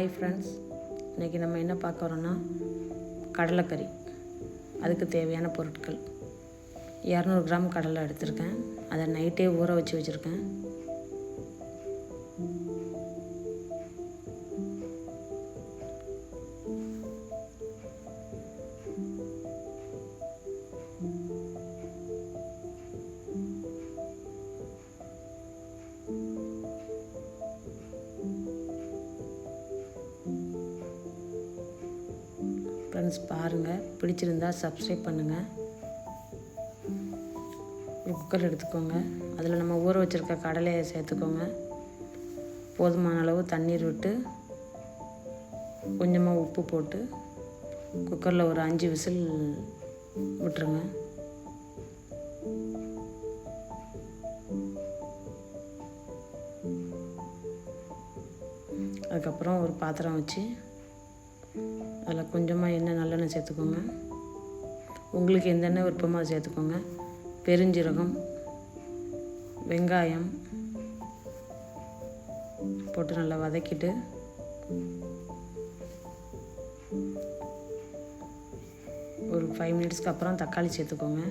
Hi friends, இன்றைக்கி நம்ம என்ன பார்க்க வரோன்னா கடலைக்கறி. அதுக்கு தேவையான பொருட்கள் 200 கிராம் கடலை எடுத்திருக்கேன். அதை நைட்டே ஊற வச்சு வச்சுருக்கேன். ஃப்ரெண்ட்ஸ் பாருங்கள், பிடிச்சிருந்தா சப்ஸ்கிரைப் பண்ணுங்கள். ஒரு குக்கர் எடுத்துக்கோங்க. அதில் நம்ம ஊற வச்சுருக்க கடலையை சேர்த்துக்கோங்க. போதுமான அளவு தண்ணீர் விட்டு கொஞ்சமாக உப்பு போட்டு குக்கரில் ஒரு 5 விசில் விட்டுருங்க. அதுக்கப்புறம் ஒரு பாத்திரம் வச்சு அதில் கொஞ்சமாக எண்ணெய், நல்லெண்ணெய் சேர்த்துக்கோங்க. உங்களுக்கு எந்த எண்ணெய் விருப்பமோ அதை சேர்த்துக்கோங்க. பெருஞ்சீரகம், வெங்காயம் போட்டு நல்லா வதக்கிட்டு ஒரு 5 மினிட்ஸ்க்கு அப்புறம் தக்காளி சேர்த்துக்கோங்க.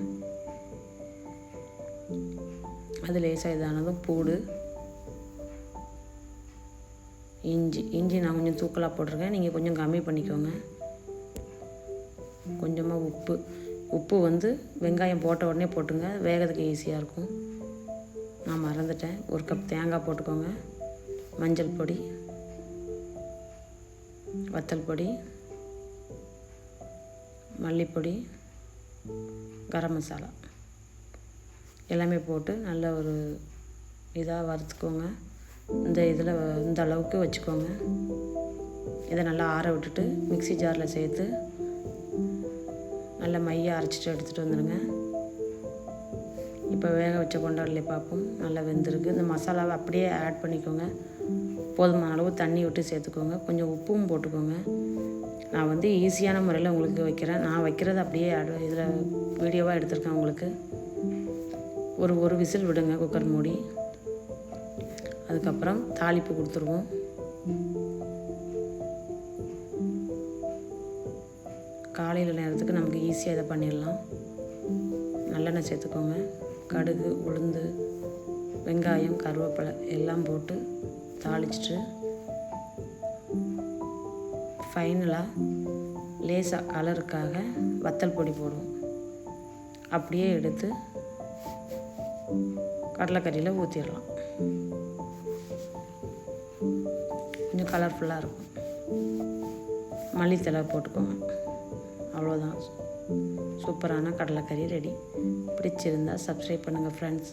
அது லேசாக இதானதும் பூடு, இஞ்சி நான் கொஞ்சம் தூக்கலாக போட்டிருக்கேன். நீங்கள் கொஞ்சம் கம்மி பண்ணிக்கோங்க. கொஞ்சமாக உப்பு வந்து வெங்காயம் போட்ட உடனே போட்டுங்க, வேகிறதுக்கு ஈஸியாக இருக்கும். நான் மறந்துட்டேன். 1 கப் தேங்காய் போட்டுக்கோங்க. மஞ்சள் பொடி, வத்தல் பொடி, மல்லிப்பொடி, கரம் மசாலா எல்லாமே போட்டு நல்ல ஒரு இதாக வறுத்துக்கோங்க. இந்த அளவுக்கு வச்சுக்கோங்க. இதை நல்லா ஆற விட்டுட்டு மிக்ஸி ஜாரில் சேர்த்து நல்லா மையாக அரைச்சிட்டு எடுத்துகிட்டு வந்துடுங்க. இப்போ வேக வச்ச கொண்டாடலையே பார்ப்போம். நல்லா வெந்திருக்கு. இந்த மசாலாவை அப்படியே ஆட் பண்ணிக்கோங்க. போதுமான அளவு தண்ணி விட்டு சேர்த்துக்கோங்க. கொஞ்சம் உப்பும் போட்டுக்கோங்க. நான் வந்து ஈஸியான முறையில் உங்களுக்கு வைக்கிறேன். நான் வைக்கிறது அப்படியே இதில் வீடியோவாக எடுத்திருக்கேன் உங்களுக்கு. ஒரு விசில் விடுங்க குக்கர் மூடி. அதுக்கப்புறம் தாளிப்பு கொடுத்துருவோம். காலையில் நேரத்துக்கு நமக்கு ஈஸியாக இதை பண்ணிடலாம். நல்லெண்ணெய் சேர்த்துக்கோங்க. கடுகு, உளுந்து, வெங்காயம், கருவேப்பிலை எல்லாம் போட்டு தாளிச்சிட்டு ஃபைனலாக லேசாக கலருக்காக வத்தல் பொடி போடுவோம். அப்படியே எடுத்து கடலைக்கறியில் ஊற்றிடலாம். கொஞ்சம் கலர்ஃபுல்லாக இருக்கும். மல்லித்தலை போட்டுக்கோங்க. அவ்வளோதான், சூப்பரான கடலைக்கறி ரெடி. பிடிச்சிருந்தால் சப்ஸ்கிரைப் பண்ணுங்கள் ஃப்ரெண்ட்ஸ்.